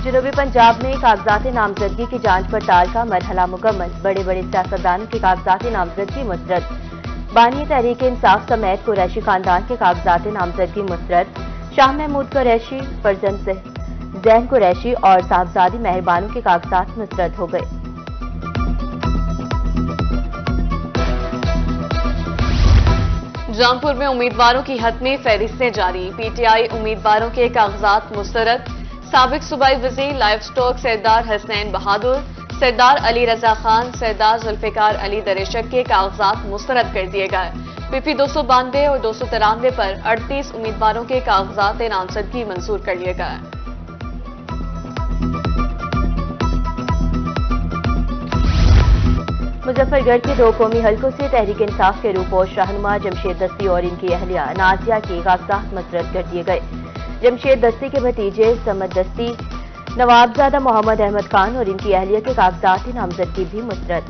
जनूबी पंजाब में कागजात नामजदगी की जांच पड़ताल का मरहला मुकम्मल। बड़े बड़े सियासतदानों के कागजात नामजदगी मुस्तरद। बानी तहरीक इंसाफ समेत कुरैशी खानदान के कागजात नामजदगी मुस्तरद। शाह महमूद कुरैशी, फर्जंद जैन कुरैशी और साहबजादी मेहरबानों के कागजात मुस्तरद हो गए। जौनपुर में उम्मीदवारों की हतमी फहरिस्तें जारी। पीटीआई उम्मीदवारों के कागजात मुस्तरद। साबिक सूबाई वजीर लाइफ स्टॉक सरदार हसनैन बहादुर, सरदार अली रजा खान, सरदार जुल्फिकार अली दरेशक के कागजात मुस्तरद कर दिए गए। पीपी 292 और 293 पर 38 उम्मीदवारों के कागजात नामजदगी मंजूर कर लिए गए। मुजफ्फरगढ़ के 2 कौमी हलकों से तहरीक इंसाफ के रूपोश रहनुमा जमशेद दस्ती और इनकी अहलिया नाजिया के कागजात मुस्तरद कर दिए गए। जमशेद दस्ती के भतीजे समद दस्ती, नवाबजादा मोहम्मद अहमद खान और इनकी अहलिया के कागजात नामजदगी भी मुस्तरद।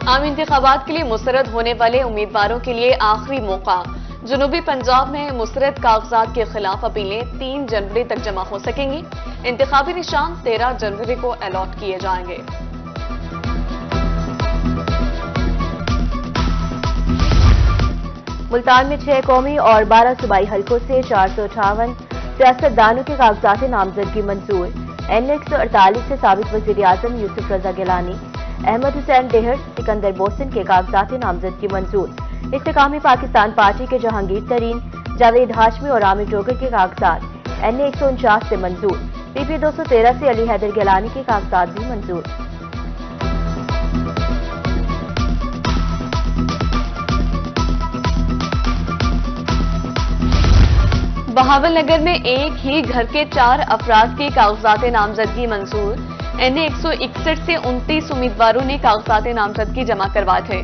आम इंतखाबात के लिए मुस्तरद होने वाले उम्मीदवारों के लिए आखिरी मौका। जनूबी पंजाब में मुस्तरद कागजात के खिलाफ अपीलें 3 जनवरी तक जमा हो सकेंगी। इंतखाबी निशान 13 जनवरी को अलॉट किए जाएंगे। मुल्तान में 6 कौमी और 12 सूबाई हलकों से 458 सियासतदानों के कागजात नामजदगी मंजूर। N148 से साबिक वजीर आजम यूसुफ रजा गिलानी, अहमद हुसैन डेहर, सिकंदर बोसन के कागजात नामजदगी मंजूर। इस्तेकामी पाकिस्तान पार्टी के जहांगीर तरीन, जावेद हाशमी और आमिर डोगर के कागजात N149 से मंजूर। पीपी 213 से अली हैदर गिलानी के कागजात भी मंजूर। बहावलनगर में एक ही घर के 4 अफराद के कागजात नामजदगी मंजूर। N161 से 29 उम्मीदवारों ने कागजात नामजदगी जमा करवाए थे।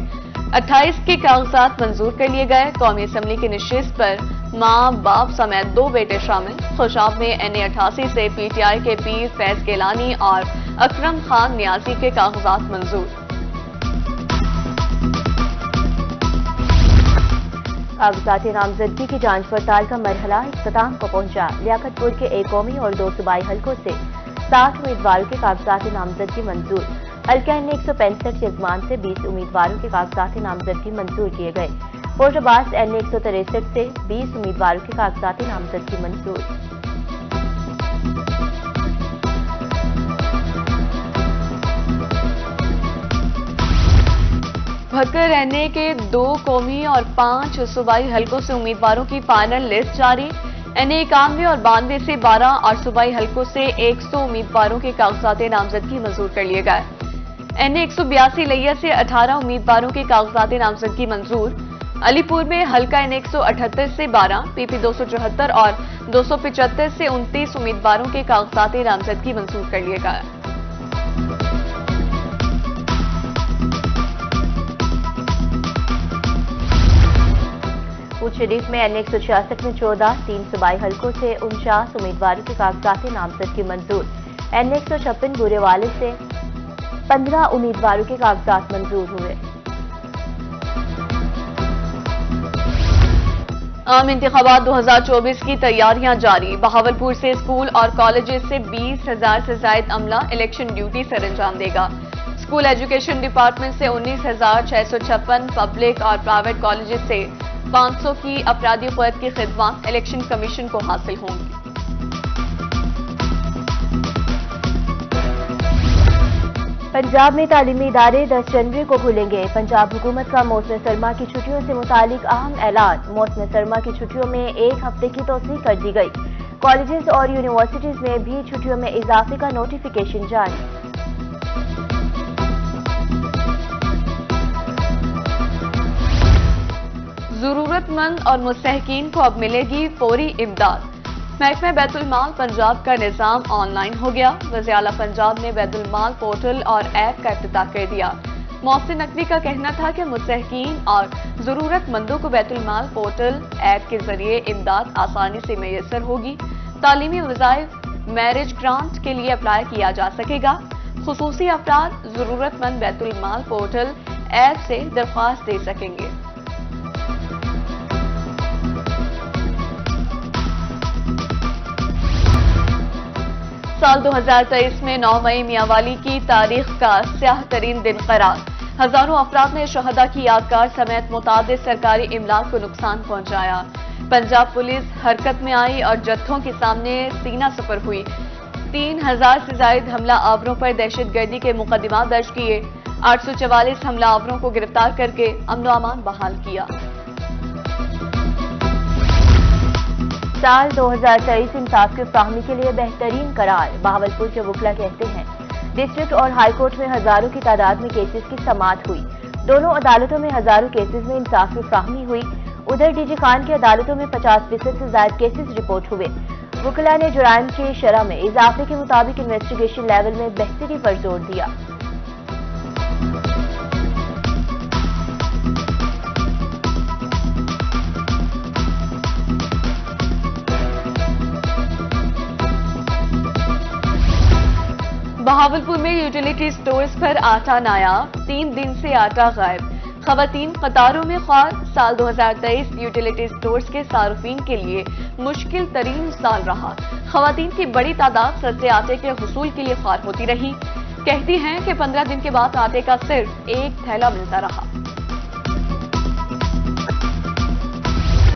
28 के कागजात मंजूर कर लिए गए। कौमी असम्बली की नशिस्त पर मां बाप समेत 2 बेटे शामिल। खुशाब में N88 से पीटीआई के पीर फैज गेलानी और अकरम खान नियाजी के कागजात मंजूर। कागजात नामजदगी की जांच पड़ताल का मरहला इख्तिताम को पहुंचा। लियाकतपुर के 1 कौमी और 2 सूबाई हलकों से 60 उम्मीदवारों के कागजात नामजदगी मंजूर। हल्का N165 यजमान से 20 उम्मीदवारों के कागजात नामजदगी मंजूर किए गए। कोट अब्बास N163 से 20 उम्मीदवारों के कागजात नामजदगी मंजूर। भक्कर NA के 2 कौमी और 5 सूबाई हलकों से उम्मीदवारों की फाइनल लिस्ट जारी। NA 91 और 92 से 12 और सूबाई हलकों से 100 उम्मीदवारों के कागजात नामजदगी मंजूर कर लिए गए। NA 182 लिया से 18 उम्मीदवारों के कागजात नामजदगी मंजूर। अलीपुर में हल्का N178 से 12, PP 274 और 275 से 29 उम्मीदवारों के कागजात नामजदगी मंजूर कर लिए गए। फूल शरीफ में N166 में 14, 3 सूबाई हलकों से 49 उम्मीदवारों के कागजात नामजदगी मंजूर। N156 बुरेवाले से 15 उम्मीदवारों के कागजात मंजूर हुए। आम इंतखाबात 2024 की तैयारियां जारी। बहावलपुर से स्कूल और कॉलेजेस से 20,000 से ज्यादा अमला इलेक्शन ड्यूटी सर अंजाम देगा। स्कूल एजुकेशन डिपार्टमेंट से 19,656, पब्लिक और प्राइवेट कॉलेजेस से 500 की अफरादी क़ैद की खिदमत इलेक्शन कमीशन को हासिल होंगी। पंजाब में तालीमी इदारे 10 जनवरी को खुलेंगे। पंजाब हुकूमत का मौसम सरमा की छुट्टियों से मुतालिक अहम ऐलान। मौसम सरमा की छुट्टियों में 1 हफ्ते की तोसी कर दी गई। कॉलेजेस और यूनिवर्सिटीज में भी छुट्टियों में इजाफे का नोटिफिकेशन जारी। जरूरतमंद और मुस्तहकीन को अब मिलेगी फौरी इमदाद। महकमा बैतुल माल पंजाब का निज़ाम ऑनलाइन हो गया। वज़ीर आला पंजाब ने बैतुल माल पोर्टल और ऐप का इफ्तिताह कर दिया। मोहसिन नकवी का कहना था कि मुस्तहकीन और जरूरतमंदों को बैतुल माल पोर्टल ऐप के जरिए इमदाद आसानी से मैसर होगी। तालीमी वज़ाइफ, मैरिज ग्रांट के लिए अप्लाई किया जा सकेगा। खुसूसी अफराद जरूरतमंद बैतुल माल पोर्टल ऐप से दरख्वास्त दे सकेंगे। साल 2023 में 9 मई मियांवाली की तारीख का स्याह तरीन दिन करार। हजारों अफराद ने शहदा की यादगार समेत मुतादिद सरकारी इमलाक को नुकसान पहुंचाया। पंजाब पुलिस हरकत में आई और जत्थों के सामने सीना सफर हुई। 3000 से जायद हमला आवरों पर दहशतगर्दी के मुकदमा दर्ज किए। 844 हमला आवरों को गिरफ्तार करके अमन व अमान बहाल किया। साल 2023 इंसाफ की फराहमी के लिए बेहतरीन करार। बहावलपुर के वकला कहते हैं डिस्ट्रिक्ट और हाई कोर्ट में हजारों की तादाद में केसेस की समाअत हुई। दोनों अदालतों में हजारों केसेस में इंसाफ की फराहमी हुई। उधर डीजी खान की अदालतों में 50% से ज्यादा केसेस रिपोर्ट हुए। वकला ने जुराइम की शरह में इजाफे के मुताबिक इन्वेस्टिगेशन लेवल में बेहतरी पर जोर दिया। बहावलपुर में यूटिलिटी स्टोर्स पर आटा नायाब, 3 दिन से आटा गायब। खवातीन कतारों में ख्वार। साल 2023 यूटिलिटी स्टोर्स के सार्फिन के लिए मुश्किल तरीन साल रहा। खवातीन की बड़ी तादाद सस्ते आटे के हुसूल के लिए ख्वार होती रही। कहती हैं कि 15 दिन के बाद आटे का सिर्फ एक थैला मिलता रहा।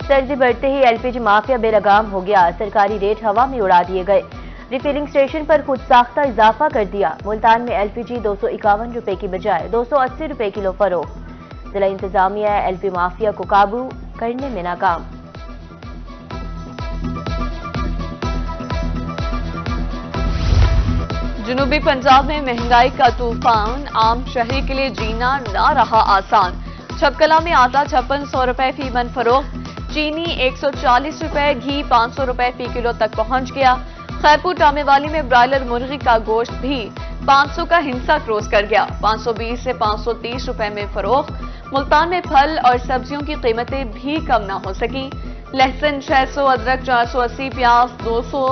सर्दी बढ़ते ही एलपीजी माफिया बेलगाम हो गया। सरकारी रेट हवा में उड़ा दिए गए। रिफिलिंग स्टेशन पर खुद साख्ता इजाफा कर दिया। मुल्तान में एलपीजी 251 रुपए की बजाय 280 रुपए किलो फरोख्त। जिला इंतजामिया एलपी माफिया को काबू करने में नाकाम। जनूबी पंजाब में महंगाई का तूफान, आम शहरी के लिए जीना ना रहा आसान। छपकला में आटा 5600 रुपए फी मन फरोख्त। चीनी 140 रुपए, घी 500 रुपए फी किलो तक पहुंच गया। खैरपुर टामेवाली में ब्रायलर मुर्गी का गोश्त भी 500 का हिंसा क्रॉस कर गया। 520 से 530 रुपए में फरोख्त। मुल्तान में फल और सब्जियों की कीमतें भी कम ना हो सकी। लहसुन 600, अदरक 480, प्याज 200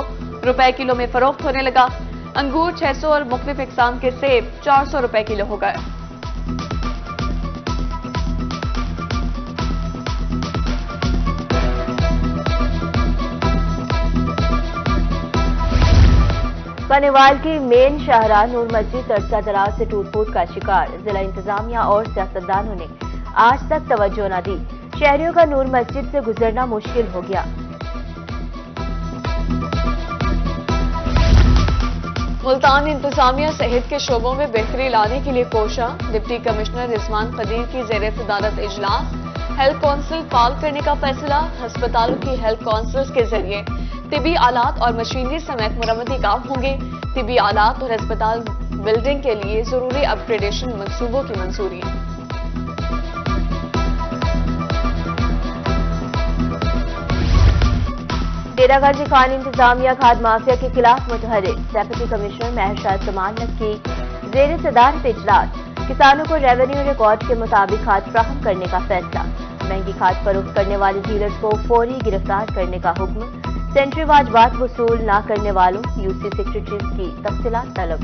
रुपए किलो में फरोख्त होने लगा। अंगूर 600 और मुख्तलिफ इकसाम के सेब 400 रुपए किलो हो गए। बनेवाल की मेन शाहराह नूर मस्जिद अरसा दराज से टूट फूट का शिकार। जिला इंतजामिया और सियासतदानों ने आज तक तवज्जो न दी। शहरियों का नूर मस्जिद से गुजरना मुश्किल हो गया। मुल्तान इंतजामिया सेहत के शोबों में बेहतरी लाने के लिए कोशा। डिप्टी कमिश्नर रिजवान कदीर की जेर सदारत इजलास। हेल्थ काउंसिल फाल करने का फैसला। अस्पतालों की हेल्थ काउंसिल्स के जरिए तिबी आलात और मशीनरी समेत मुरम्मती काम होंगे। तिबी आलात और अस्पताल बिल्डिंग के लिए जरूरी अपग्रेडेशन मंसूबों की मंजूरी। डेरागाजी खान इंतजामिया खाद माफिया के खिलाफ मुतहरिक। डेप्यूटी कमिश्नर महरशाद जमानत की जेर सदारत इजलास। किसानों को रेवेन्यू रिकॉर्ड के मुताबिक खाद फ्राहम करने का फैसला। महंगी खाद फरोख्त करने वाले डीलर्स को फौरी गिरफ्तार करने का हुक्म। सेंट्री वाजबात वसूल न करने वालों यूसी सेक्रेटरीज की तफसीलात तलब।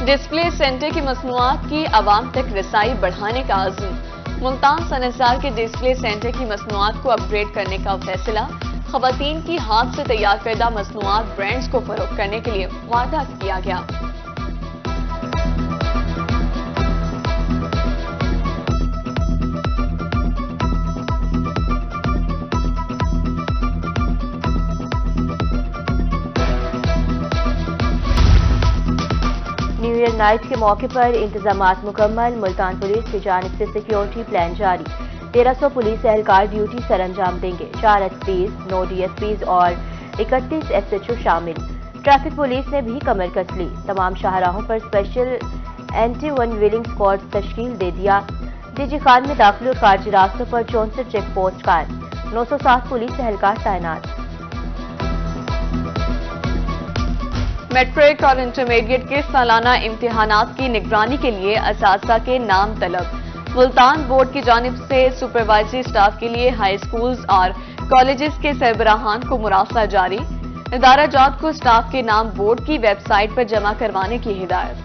डिस्प्ले सेंटर की मसनूआत की आवाम तक रसाई बढ़ाने का आज़म। मुल्तान सनअतजार के डिस्प्ले सेंटर की मसनूआत को अपग्रेड करने का फैसला। खवातीन की हाथ से तैयार करदा मसनूआत ब्रांड्स को फरोख्त करने के लिए वादा किया गया। न्यू ईयर नाइट के मौके पर इंतजामात मुकम्मल। मुल्तान पुलिस की जानिब से सिक्योरिटी प्लान जारी। 1300 पुलिस एहलकार ड्यूटी सर अंजाम देंगे। 4 एसपीज, 9 डीएसपीज और 31 एसएचओ शामिल। ट्रैफिक पुलिस ने भी कमर कस ली। तमाम शाहराहों पर special anti one wheeling squad तश्कील दे दिया। डीजी खान में दाखिल और खारजी रास्तों पर 64 चेक पोस्ट कायम। 960 पुलिस एहलकार तैनात। मैट्रिक और इंटरमीडिएट के सालाना इम्तिहानात की निगरानी के लिए असातिज़ा के नाम तलब। मुल्तान बोर्ड की जानिब से सुपरवाइजरी स्टाफ के लिए हाई स्कूल्स और कॉलेजेस के सरबराहान को मुरासला जारी। इदारा जात को स्टाफ के नाम बोर्ड की वेबसाइट पर जमा करवाने की हिदायत।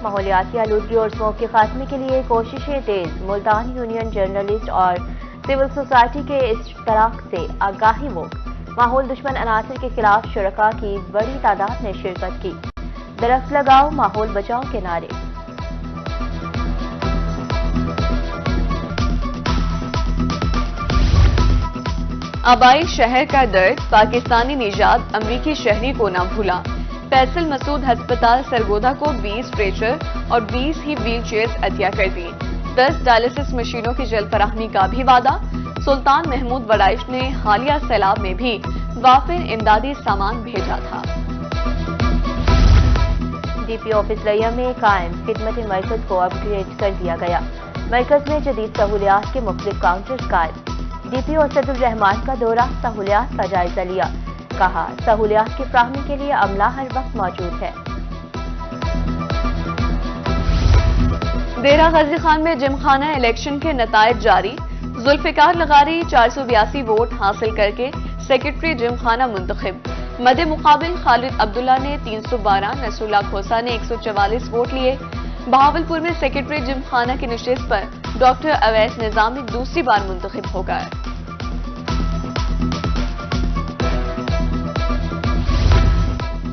माहौलियाती आलूदगी और स्मोक के खात्मे के लिए कोशिशें तेज। मुल्तान यूनियन जर्नलिस्ट और सिविल सोसाइटी के इश्तराक से आगाही वोट, माहौल दुश्मन अनासर के खिलाफ शुरका की बड़ी तादाद ने शिरकत की। दरख्त लगाओ माहौल बचाओ के नारे। आबाई शहर का दर्द, पाकिस्तानी निजात अमरीकी शहरी को न भूला। फैसल मसूद अस्पताल सरगोदा को 20 स्ट्रेचर और 20 ही व्हील चेयर्स अतिया कर दी। 10 डायलिसिस मशीनों की जल्द फराहमी का भी वादा। सुल्तान महमूद वड़ाइश ने हालिया सैलाब में भी वाफिर इमदादी सामान भेजा था। डीपी ऑफिस लिया में कायम खिदमत मरकज को अपग्रेड कर दिया गया। मरकज में जदीद सहूलियात के मुख्तलिफ काउंटर्स कायम। डीपी असदुर रहमान का दौरा, सहूलियात का जायजा लिया। कहा, सहूलियात की फ्राहमी के लिए अमला हर वक्त मौजूद है। डेरा गाजी खान में जिमखाना इलेक्शन के नतायज जारी। जुल्फिकार लगारी 482 वोट हासिल करके सेक्रेटरी जिमखाना मुंतखब। मदे मुकाबिल खालिद अब्दुल्ला ने 312, नसरुल्लाह खोसा ने 144 वोट लिए। बहावलपुर में सेक्रेटरी जिमखाना की नशिस्त पर डॉक्टर अवैस निजामी दूसरी बार मुंतखब हो गए।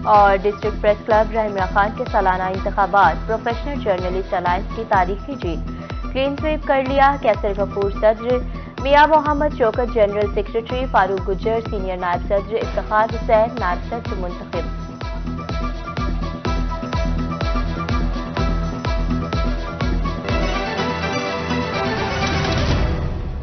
और district press club Rahman Khan के सालाना इंतखाबात, प्रोफेशनल जर्नलिस्ट अलायंस की तारीखी जीत। क्लीन स्वीप कर लिया। कैसर गफूर सदर, Mian Mohammad Shaukat general secretary, Farooq Gujjar senior नायब सदर, इफ्तिखार हुसैन नायब सदर मुंतखब।